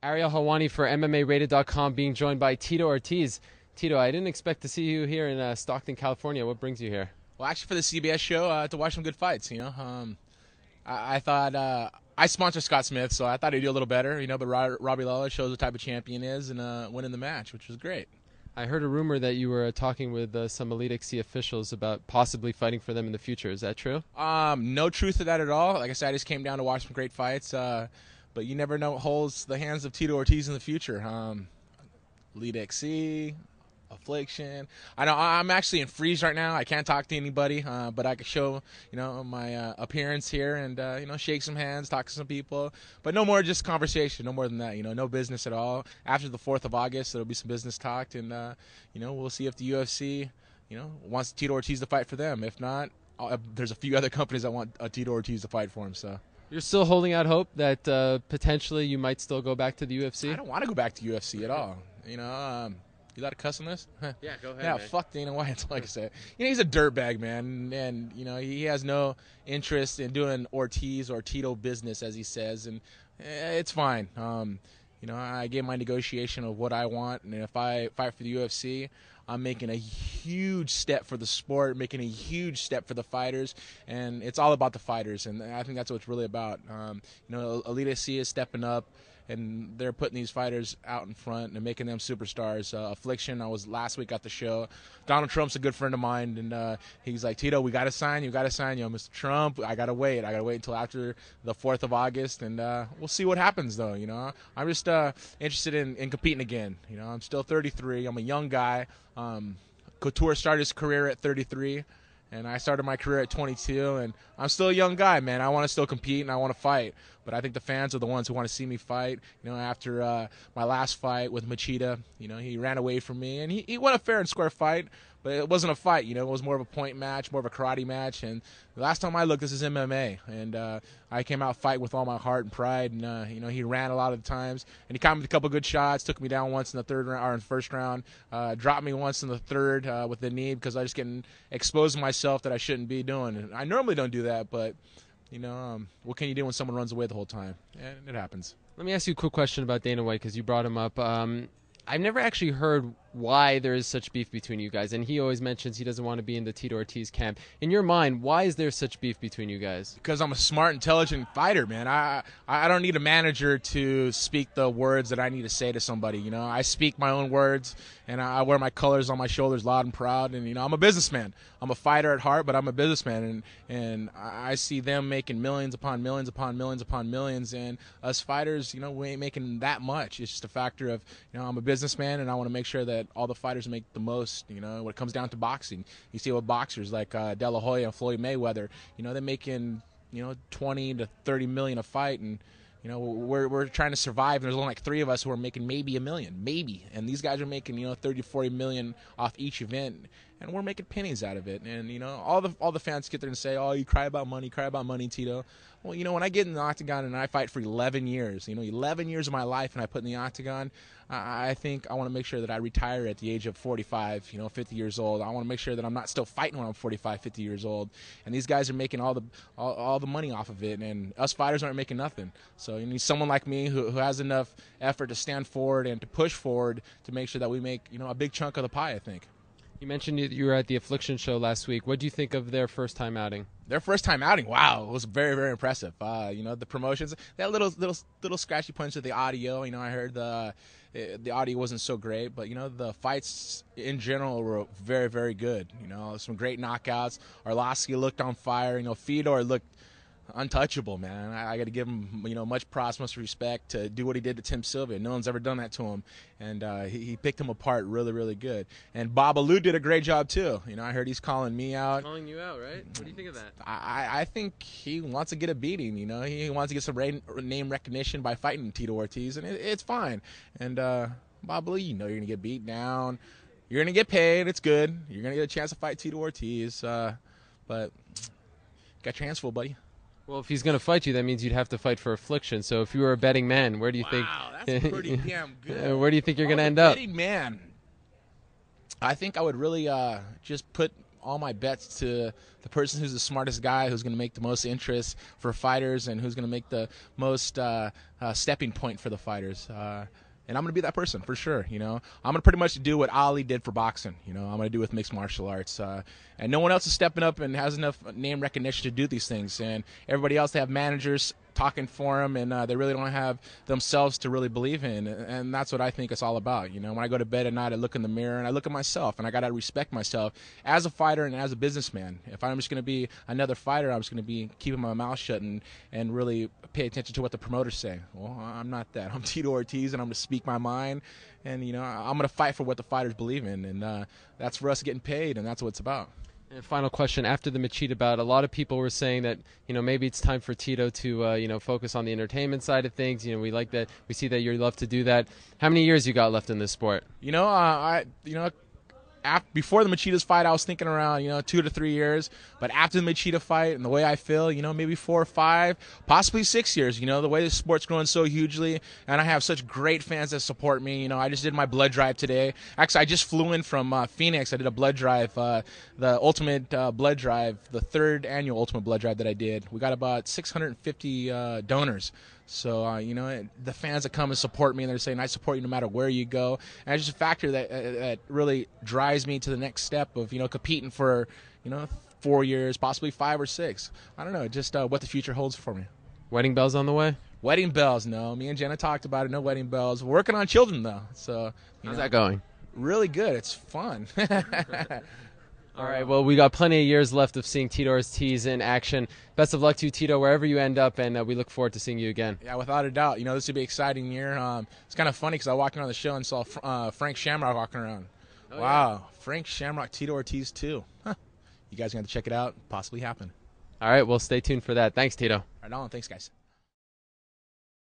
Ariel Hawani for MMARated.com, being joined by Tito Ortiz. Tito, I didn't expect to see you here in Stockton, California. What brings you here? Well, actually, for the CBS show, to watch some good fights. I thought I sponsor Scott Smith, so I thought he'd do a little better. But Robbie Lawler shows what type of champion he is and winning the match, which was great. I heard a rumor that you were talking with some Elite XC officials about possibly fighting for them in the future. Is that true? No truth to that at all. Like I said, I just came down to watch some great fights. But you never know what holds the hands of Tito Ortiz in the future. Elite XC, Affliction. I know I'm actually in freeze right now. I can't talk to anybody, but I can show my appearance here and shake some hands, talk to some people. But no more just conversation. No more than that. No business at all. After the 4th of August, there'll be some business talked, and we'll see if the UFC wants Tito Ortiz to fight for them. If not, there's a few other companies that want Tito Ortiz to fight for him. So. You're still holding out hope that potentially you might still go back to the UFC? I don't want to go back to UFC at all. You let to cuss on this? Yeah, go ahead. Yeah, man. Fuck Dana White. That's all I can say. He's a dirtbag, man, and he has no interest in doing Ortiz or Tito business, as he says, and it's fine. I gave my negotiation of what I want, and if I fight for the UFC, I'm making a huge step for the sport, making a huge step for the fighters, and it's all about the fighters, and I think that's what it's really about. Elite SC is stepping up, and they're putting these fighters out in front and making them superstars. Affliction, I was last week at the show. Donald Trump's a good friend of mine, and he's like, Tito, we got to sign you, Mr. Trump. I got to wait until after the 4th of August, and we'll see what happens, though. I'm just interested in competing again. I'm still 33. I'm a young guy. Couture started his career at 33, and I started my career at 22, and I'm still a young guy, man. I want to still compete, and I want to fight. But I think the fans are the ones who want to see me fight. After my last fight with Machida, he ran away from me, and he won a fair and square fight, but it wasn't a fight. It was more of a point match, more of a karate match. And the last time I looked, this is MMA, and I came out fight with all my heart and pride. And he ran a lot of the times, and he caught me with a couple good shots. Took me down once in the third round or in the first round. Dropped me once in the third with the knee because I was getting exposed myself that I shouldn't be doing. And I normally don't do that, but. What can you do when someone runs away the whole time? And it happens. Let me ask you a quick question about Dana White because you brought him up. I've never actually heard why there is such beef between you guys, and he always mentions he doesn't want to be in the Tito Ortiz camp. In your mind, why is there such beef between you guys? Because I'm a smart, intelligent fighter, man. I don't need a manager to speak the words that I need to say to somebody. I speak my own words, and I wear my colors on my shoulders loud and proud. And I'm a businessman. I'm a fighter at heart, but I'm a businessman, and I see them making millions upon millions upon millions upon millions, and us fighters, we ain't making that much. It's just a factor of, I'm a businessman, and I want to make sure that all the fighters make the most, when it comes down to boxing. You see what boxers like De La Hoya and Floyd Mayweather, they're making, 20 to 30 million a fight, and we're trying to survive, and there's only like 3 of us who are making maybe $1 million, maybe, and these guys are making 30 40 million off each event, and we're making pennies out of it. And all the fans get there and say, oh, you cry about money, Tito. Well, when I get in the octagon and I fight for 11 years, 11 years of my life, and I put in the octagon, I think I want to make sure that I retire at the age of 45, 50 years old. I want to make sure that I'm not still fighting when I'm 45, 50 years old. And these guys are making all the money off of it, and us fighters aren't making nothing. So you need someone like me who has enough effort to stand forward and to push forward to make sure that we make a big chunk of the pie, I think. You mentioned you were at the Affliction show last week. What do you think of their first-time outing? Their first time outing, wow, it was very, very impressive. The promotions, that little scratchy punch of the audio. I heard the audio wasn't so great, but the fights in general were very, very good. Some great knockouts. Arlovsky looked on fire. Fedor looked untouchable, man. I got to give him, much props, much respect to do what he did to Tim Sylvia. No one's ever done that to him, and he picked him apart really, really good. And Bob Alou did a great job too. I heard he's calling me out. Calling you out, right? What do you think of that? I think he wants to get a beating. He wants to get some name recognition by fighting Tito Ortiz, and it's fine. And Bob Alou, you're gonna get beat down. You're gonna get paid. It's good. You're gonna get a chance to fight Tito Ortiz, but got your hands full, buddy. Well, if he's going to fight you, that means you'd have to fight for Affliction. So if you were a betting man, where do you think? Wow, that's pretty damn good. Where do you think you're going to end up? Betting man, I think I would really just put all my bets to the person who's the smartest guy, who's going to make the most interest for fighters, and who's going to make the most stepping point for the fighters. And I'm going to be that person for sure. I'm going to pretty much do what Ali did for boxing. I'm going to do with mixed martial arts. And no one else is stepping up and has enough name recognition to do these things. And everybody else, they have managers talking for them, and they really don't have themselves to really believe in. And that's what I think it's all about. When I go to bed at night, I look in the mirror and I look at myself, and I got to respect myself as a fighter and as a businessman. If I'm just going to be another fighter, I'm just going to be keeping my mouth shut and really pay attention to what the promoters say. Well, I'm not that. I'm Tito Ortiz, and I'm going to speak my mind. And, I'm going to fight for what the fighters believe in. And that's for us getting paid, and that's what it's about. And final question, after the Machida bout, a lot of people were saying that, maybe it's time for Tito to, focus on the entertainment side of things. We like that. We see that you love to do that. How many years you got left in this sport? Before the Machida's fight, I was thinking around, 2 to 3 years. But after the Machida fight and the way I feel, maybe 4 or 5, possibly 6 years. The way the sport's growing so hugely, and I have such great fans that support me. I just did my blood drive today. Actually, I just flew in from Phoenix. I did a blood drive, the Ultimate Blood Drive, the 3rd annual Ultimate Blood Drive that I did. We got about 650 donors. So, the fans that come and support me, and they're saying, I support you no matter where you go. And it's just a factor that really drives me to the next step of, competing for, 4 years, possibly 5 or 6. I don't know, just what the future holds for me. Wedding bells on the way? Wedding bells, no. Me and Jenna talked about it, no wedding bells. We're working on children, though. So, how's that going? Really good. It's fun. All right, well, we got plenty of years left of seeing Tito Ortiz in action. Best of luck to you, Tito, wherever you end up, and we look forward to seeing you again. Yeah, without a doubt. This will be an exciting year. It's kind of funny because I walked around the show and saw Frank Shamrock walking around. Oh, wow, yeah. Frank Shamrock, Tito Ortiz, too. Huh. You guys are going to have to check it out. Possibly happen. All right, well, stay tuned for that. Thanks, Tito. Right on. Thanks, guys.